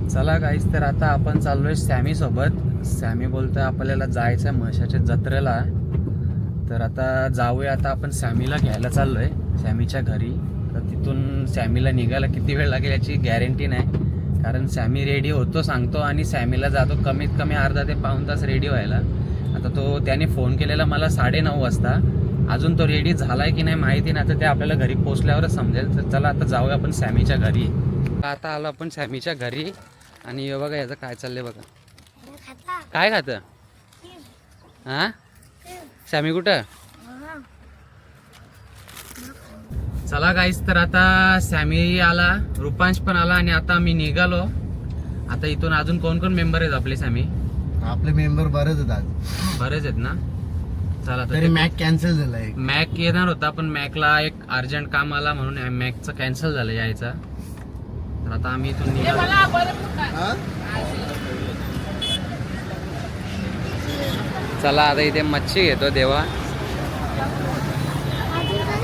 चला गाईस, तर आता आपण चाललोय सॅमी सोबत. सॅमी बोलतोय आपल्याला जायचं म्हशाच्या जत्रेला. तर आता जाऊया. आता आपण सॅमीला घ्यायला चाललोय सॅमीच्या घरी. तर तिथून सॅमीला निघायला किती वेळ लागेल याची गॅरंटी नाही, कारण सॅमी रेडी होतो सांगतो आणि सॅमीला जातो कमीत कमी अर्धा ते पाऊण तास रेडी व्हायला. आता तो त्याने फोन केलेला मला 9:30 वाजता. अजून तो रेडी झालाय की नाही माहिती नाही, तर ते आपल्याला घरी पोहोचल्यावरच समजेल. तर चला आता जाऊया आपण सॅमीच्या घरी. आता आलो आपण सॅमीच्या घरी आणि हे बघा याचं काय चाललंय बघा. काय खातं हा सॅमी कुठं? चला गाईस, तर आता सॅमी आला, रुपांश पण आला आणि आता आम्ही निघालो. आता इथून अजून कोण कोण मेंबर आहेत आपले सॅमी? आपले मेंबर बरेच आहेत आज. बरेच आहेत ना. चला तरी मॅक कॅन्सल झालाय. मॅक येणार होता पण मॅकला एक अर्जंट काम आला म्हणून मॅकचं कॅन्सल झालं यायचा. तर आता आम्ही इथून निघालो. चला आता इथे मच्छी घेतो देवा.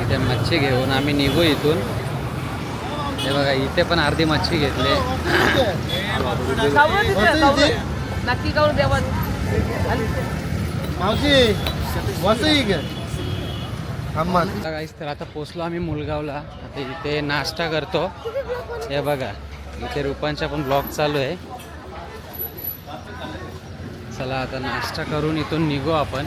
इथे मच्छी घेऊन आम्ही निघू इथून. हे बघा इथे पण अर्धी मच्छी घेतली. नक्की करू देवा. तर आता पोचलो आम्ही मुलगावला. आता इथे नाश्ता करतो. हे बघा इथे रुपांचा पण ब्लॉग चालू आहे. चला आता नाश्ता करून इथून निघू आपण.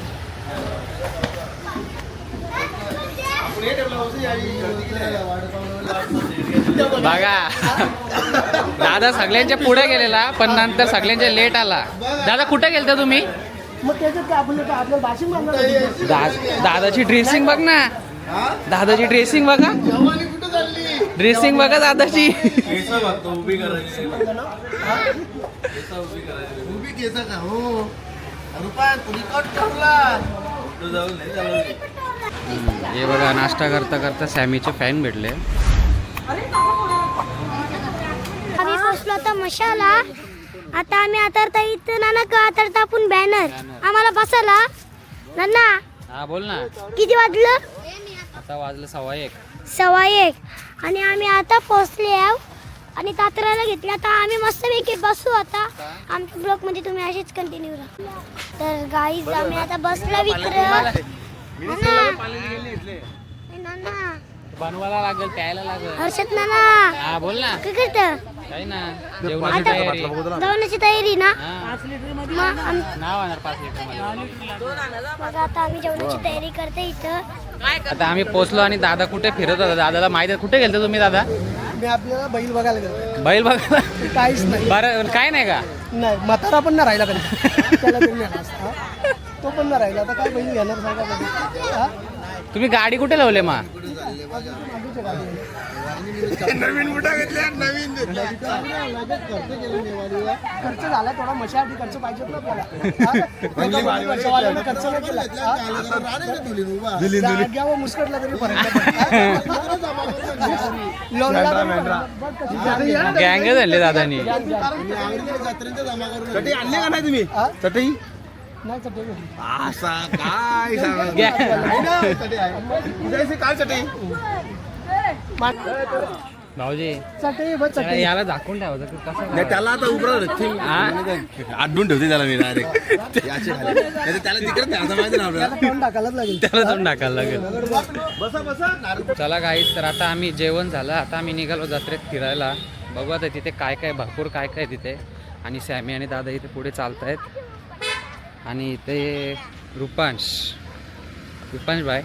बघा दादा सगळ्यांच्या पुढे गेलेला पण नंतर सगळ्यांच्या लेट आला. दादा कुठे गेलता तुम्ही? दादाची ड्रेसिंग बघ ना. दादाची ड्रेसिंग बघा. ड्रेसिंग बघा दादाची. हे बघा नाश्ता करता करता सॅमीचे फॅन भेटले. आम्ही पोचलो आता मशाला. आता आम्ही आता इथं नाना का आता आपण बॅनर आम्हाला बसायला नाना. हा बोल ना. किती वाजलं? आता वाजलं 1:15. 1:15 आणि आम्ही आता पोचले आहो आणि तात्राला घेतले. आता आम्ही मस्तपैकी बसू. आता आमच्या ब्लॉग मध्ये तुम्ही असेच कंटिन्यू राहा. तर गाईज आम्ही आता बसला विक्रम. नाना बनवायला लागेल, प्यायला लागेल. हर्षद नाना हा बोल ना. काय करतं? काही ना जेवणाची तयारी. जेवणाची तयारी ना. नाव आणणार 5 लिटर मध्ये. मग आता आम्ही जेवणाची तयारी करते इथं. आता आम्ही पोचलो आणि दादा कुठे फिरत होता. दादाला माहिती आहे. कुठे गेलते तुम्ही दादा? मी आपल्याला बैल बघायला गेलो. बैल बघायला? काहीच नाही. बरं काय नाही का? नाही म्हातारा पण नाही राहिला कधी. त्याला तरी नेला असता. तो पण नाही राहिला. आता काय बैल घेणार सांगा कधी. तुम्ही गाडी कुठे लावले मा? नवीन कुठं घेतल्या? नवीन खर्च झाला थोडा. मशासाठी खर्च पाहिजे ना आपल्याला. खर्च नाही केला. जाग्यावर मुस्कटला तरी गँग झाले दादानी. चटई आणली का नाही तुम्ही? चटई नाही. चटई असा काय काय चटई भाऊजी चटई बस चटई. याला झाकून ठेवायचं कसं? नाही त्याला आता उभं आडून ठेवते त्याला मी डायरेक्ट त्याला तिकडे माहिती ना आपल्याला. तोंड टाकायलाच लागेल. त्याला जाऊन टाकायला लागेल. बसा बसा. चला गाईस, तर आता आम्ही जेवण झालं. आता आम्ही निघालो जत्रेत फिरायला. बघू आता तिथे काय काय भरपूर काय काय तिथे. आणि सॅमी आणि दादा इथे पुढे चालतायत. आणि इथे रुपांश बाय.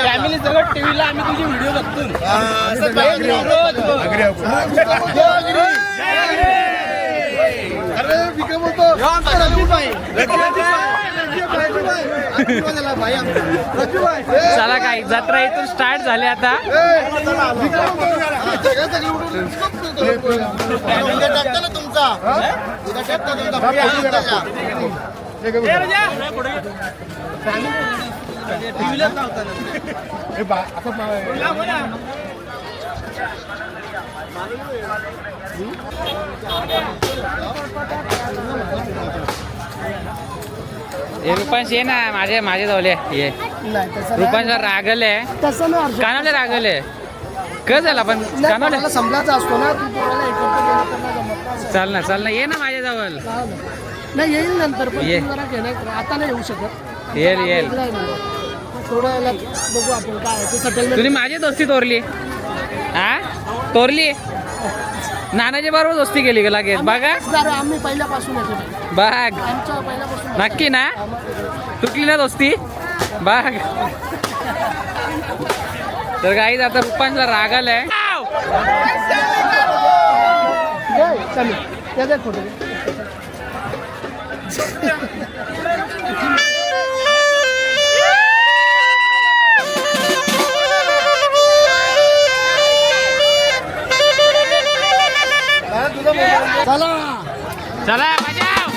फॅमिली सगळं टीव्हीला आम्ही तुझी व्हिडिओ बघतो. अरे विक्रम होतो. चला काय जत्रा इथून स्टार्ट झाली आता. तुमचा असती. हे रुपांश ये ना माझे जवळ ये नाही तसं रुपांश नाही. रागले तसं नाही अर्जुन. कानावले रागले क झाला पण नाही, कानावले कोणाला संपलाचा असतो ना तू कोणाला एकत्र गेलं तर नाही जमत ना असं. चाल ना ये ना माझ्या जवळ हा ना. नाही येईल नंतर पण ये. तू जरा घेणं आता नाही येऊ शकत. येईल. वेगळं आहे ना. थोडं याला बघू आपण काय आहे ते सेटलमेंट. तुम्ही माझी दोस्ती तोरली हा तोरली नानाच्या बरोबर दोस्ती केली का लगेच बघा आम्ही पहिल्यापासून येतो बघ आमच्या पहिल्यापासून नक्की ना तुटली ना दोस्ती बघ तर काही आता रुपांशला राग आलाय चालेल त्याचा फोटो चला चला बजाव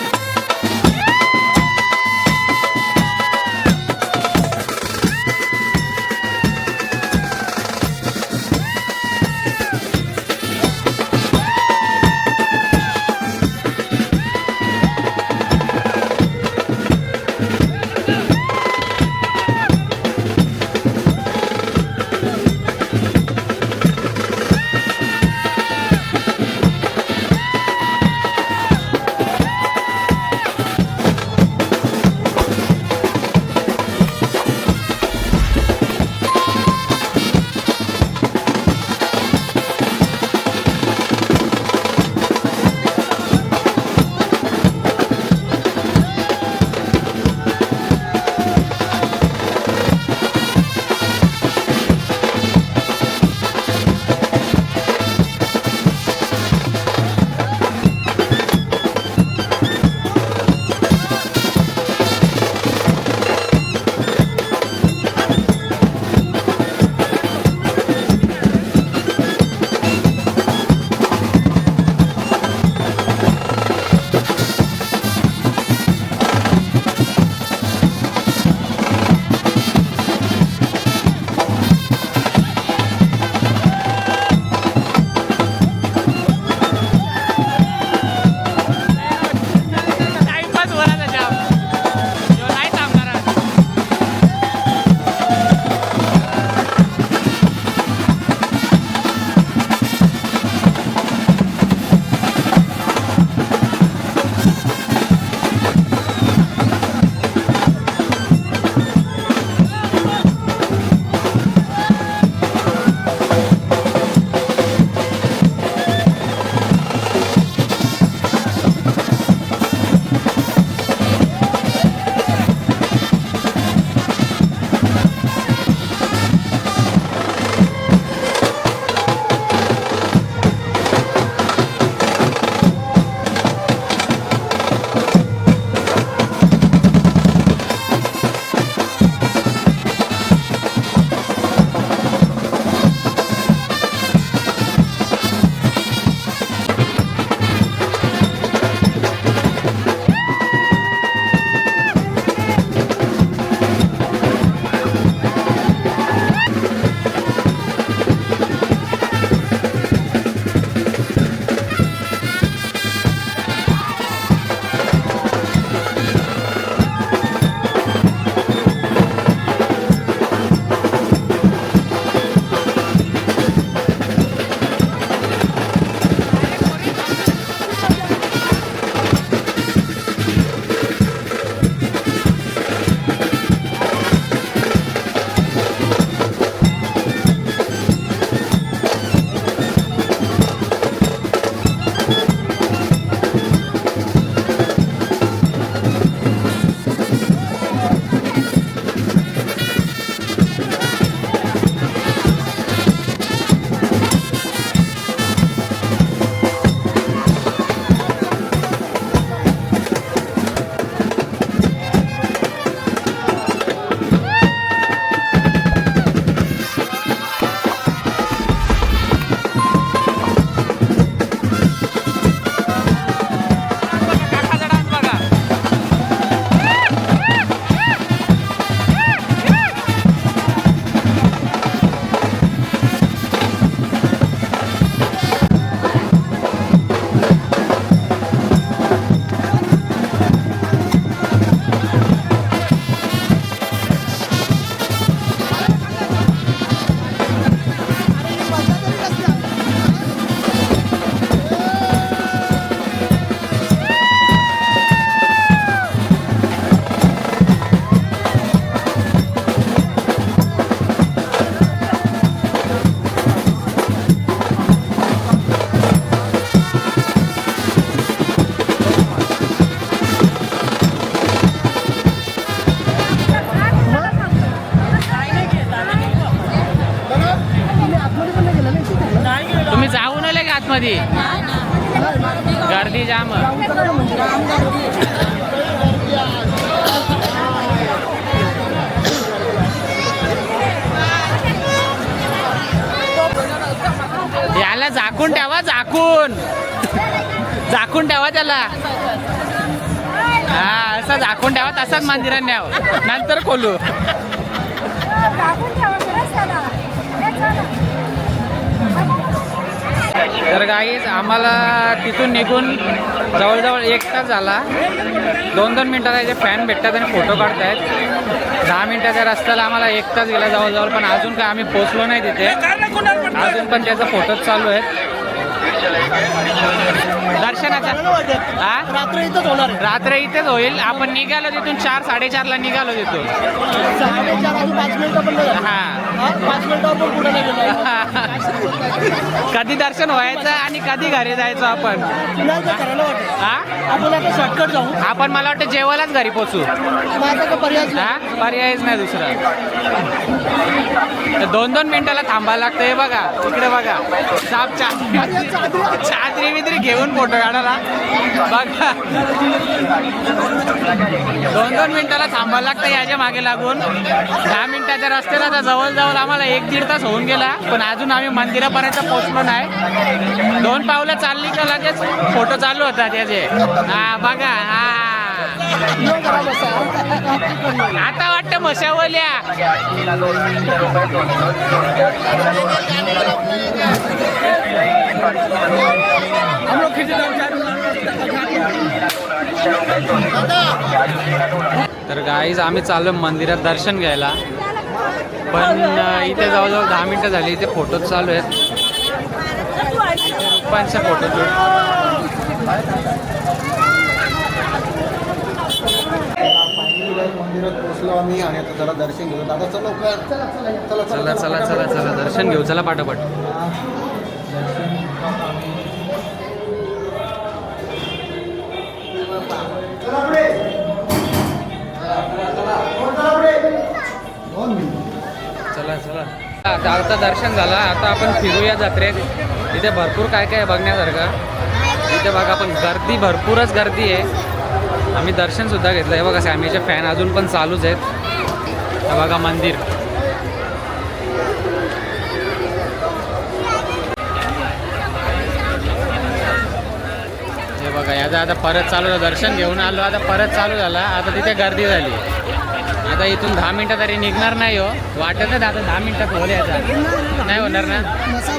गर्दी जाम याला झाकून ठेवा झाकून ठेवा त्याला हा असं झाकून ठेवा तसंच मंदिरात न्याव नंतर खोलू तर गाईज आम्हाला तिथून निघून जवळजवळ 1 तास झाला 2-2 मिनटाचे फॅन भेटतात आणि फोटो काढतायत 10 मिनटाच्या रस्त्याला आम्हाला 1 तास गेला जवळजवळ पण अजून काय आम्ही पोचलो नाही तिथे अजून पण त्याचा फोटोच चालू आहेत दर्शनाचा हा रात्र इथंच होणार आहे. रात्र इथेच होईल आपण निघालो तिथून 4-4:30ला निघालो तिथून 4:30 आणि 5 मिनिटं पण नाही झाली. हा 5 मिनिटावर पण पुढे नाही गेलो. कधी दर्शन व्हायचं आणि कधी घरी जायचं आपण नाही तर करायला वाटतं हा आपण आता शॉर्टकट जाऊ. आपण मला वाटतं जेवायलाच घरी पोचू माझा का पर्याय नाही. हा पर्यायच नाही दुसरा 2-2 मिनिटाला थांबायला लागतं हे बघा इकडे बघा साप चादरी बिदरी घेऊन फोटो काढायला बघा 2-2 मिनिटाला थांबायला लागतं याच्या मागे लागून 10 मिनिटाच्या रस्त्याला तर जवळजवळ आम्हाला 1-1.5 तास होऊन गेला पण अजून आम्ही मंदिरापर्यंत पोहोचलो नाही 2 पावलं चालली का लगेच फोटो चालू होता त्याचे हा बघा हा आता वाटतं मशावल्या तर गाईज आम्ही चाललो मंदिरात दर्शन घ्यायला पण इथे जवळजवळ 10 मिनिटं झाली इथे फोटो चालू आहेत रुपांचा फोटो मंदिरात पोहोचलो आम्ही आणि आता जरा दर्शन घेऊ दादा चला चला चला चला चला दर्शन घेऊ चला पाठोपाठ चला चला आता दर्शन झालं आता आपण फिरूया जत्रेत इथे भरपूर काय काय बघण्यासारखं इथे बघा आपण गर्दी भरपूरच गर्दी आहे आम्ही दर्शन सुद्धा घेतलं आहे बघा सॅमीचे फॅन अजून पण चालूच आहेत हा बघा मंदिर हे बघा याचा आता परत चालू झालं दर्शन घेऊन आलो आता परत चालू झाला आता तिथे गर्दी झाली आता इथून 10 मिनिटं तरी निघणार नाही हो वाटत नाही आता 10 मिनिटात होईल याचा नाही होणार ना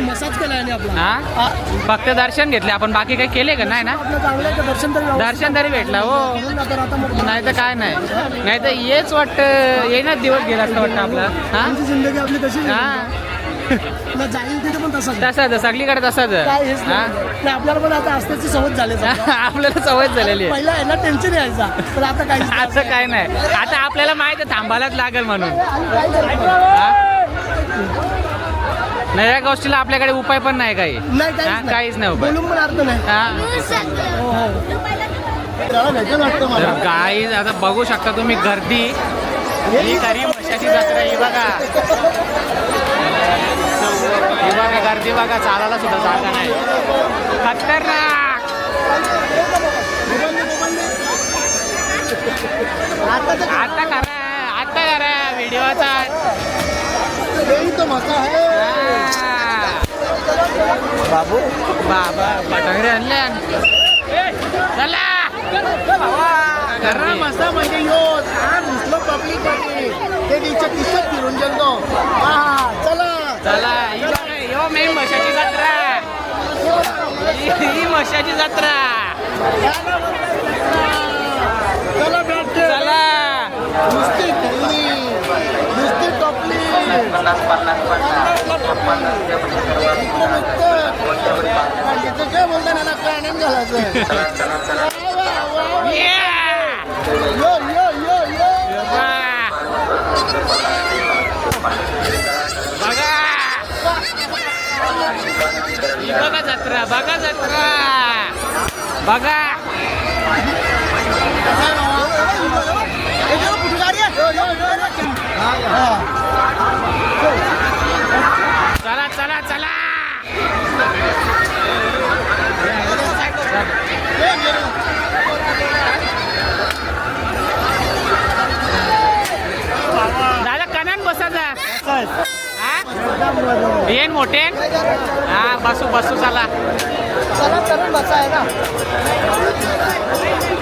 मसाज केला आणि आपला हा फक्त दर्शन घेतले आपण बाकी काही केले का नाही ना आपलं चांगलं आहे, दर्शन तरी दर्शन तरी भेटला हो म्हणून आता मग नाही तर काय नाही तर हेच वाटतं येणार दिवस गेला असं वाटतं आपला हा आमची जिंदगी आपली तशीच हा आहे. जाईल तिथे पण तसंच आहे. तसंच सगळीकडे तसंच काय हेच हा नाही आपल्याला पण आता असण्याची सवय झाली आपल्याला सवय झालेली आहे पहिला आहे ना टेन्शन यायचा पण आता काही असं काय नाही आता आपल्याला माहिती आहे थांबायलाच लागेल म्हणून नाही या गोष्टीला आपल्याकडे उपाय पण नाही काही नाही हा, काहीच नाही उपाय बोलून पण अर्थ नाही हा हो हो त्याला भेटेल वाटतं तर मला काही आता बघू शकता तुम्ही गर्दी ही खरी म्हशाची जत्रा ही बघा ही बघा गर्दी बघा चालायला सुद्धा जागा नाही खतरनाक आता करा व्हिडिओचा यही तो मजा है बाबू बाबा पटांगरे आणले चला घरा मसा म्हणजे यो घुसलो पब्लिक मध्ये ते दिसत फिरून गेलो हा चला चला ही बघा यो मेन म्हशाची जत्रा ही म्हशाची जत्रा चला भेटते चला नुसती खेळली नुसती टोपली काय बोलता ना काय आनंद घालायचं यो यो यो यो बघा ही बघा जत्रा बघा जत्रा बघा चला चला चला येन मोठे हा बसू बसू चला चला चढून बसा आहे ना.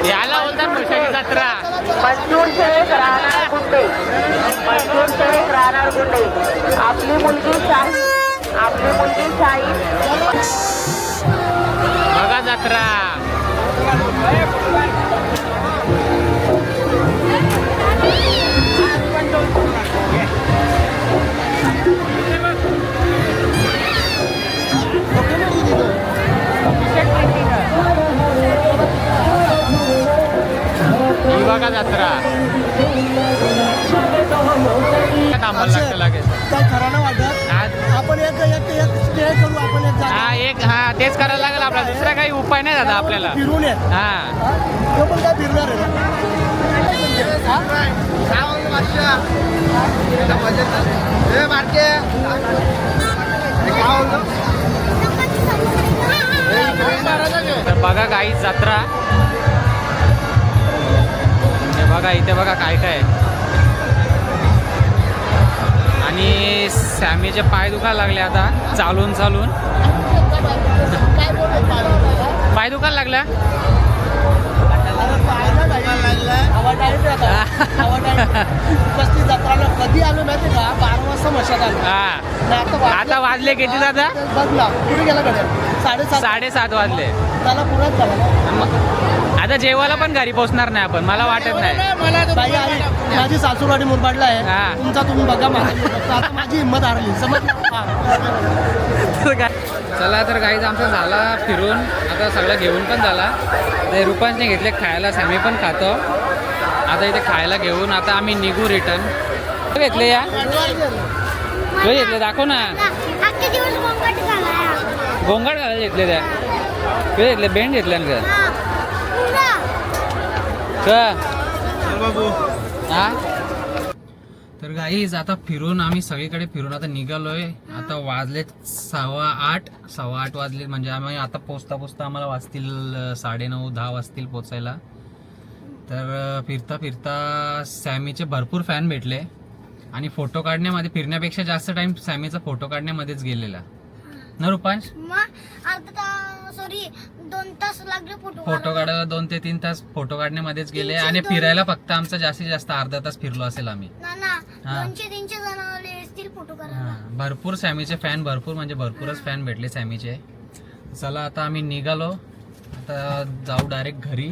याला बोलतात म्हशाची जत्रा. आपली मुलगी शाही बघा जत्रा. ही बघा जत्रा. थांबायला लागतं लागेल. काय खरं ना वाटत. आपण एक स्टे करू. आपण एक जागा हा एक हा तेच करायला लागेल आपल्याला. दुसरा काही उपाय नाही दादा आपल्याला. फिरून ये. हा तो पण काय फिरणार आहे ना. तर बघा काही जत्रा. हे बघा इथे बघा काय काय आणि सॅमीचे पाय दुखायला लागले आता चालून चालून. पाय दुखायला लागला. कसली जत्रा कधी आलो माहिती का 12 वाजता मशात आलो. हा आता वाजले किती दादा. बघ ना कुठे गेला कडे 7:30 7:30 वाजले. त्याला पुण्यात झाला ना. आता जेवायला पण घरी पोहोचणार नाही आपण मला वाटत नाही. बाई आई माझी सासूरवाडी मुरबाडला हा. आहे. तुमचा तुम्ही बघा माझा आता माझी हिंमत हारली समज. चला तर गाईज आमचा झाला फिरून. आता सगळं घेऊन पण झाला. ते रुपांचे घेतले खायला. सॅमी पण खातो. आता इथे खायला घेऊन आता आम्ही निघू रिटर्न. घेतले या तू घेतले दाखव ना. अख्खे दिवस गोंगाट झाला. गोंगाट घालायला घेतले त्या तू घेतले बेंड घेतल्या ना हा. तर गाईज आता फिरून आम्ही सगळीकडे फिरून आता निघालोय. आता वाजले 8:15 वाजले. म्हणजे आम्ही आता पोचता आम्हाला वाजतील 9:30 10 वाजतील पोचायला. तर फिरता फिरता सॅमीचे भरपूर फॅन भेटले आणि फोटो काढण्यामध्ये फिरण्यापेक्षा जास्त टाइम सॅमीचा फोटो काढण्यामध्येच गेलेला ना रुपांश. सॉरी 2 तास लागले फोटो काढायला 2 ते 3 तास फोटो काढण्यामध्येच गेले आणि फिरायला फक्त आमचा जास्तीत जास्त अर्धा तास फिरलो असेल आम्ही. 200-300 जण आले असतील फोटो करायला. भरपूर सॅमीचे फॅन भरपूरच फॅन भेटले सॅमीचे. चला आता आम्ही निघालो. आता जाऊ डायरेक्ट घरी.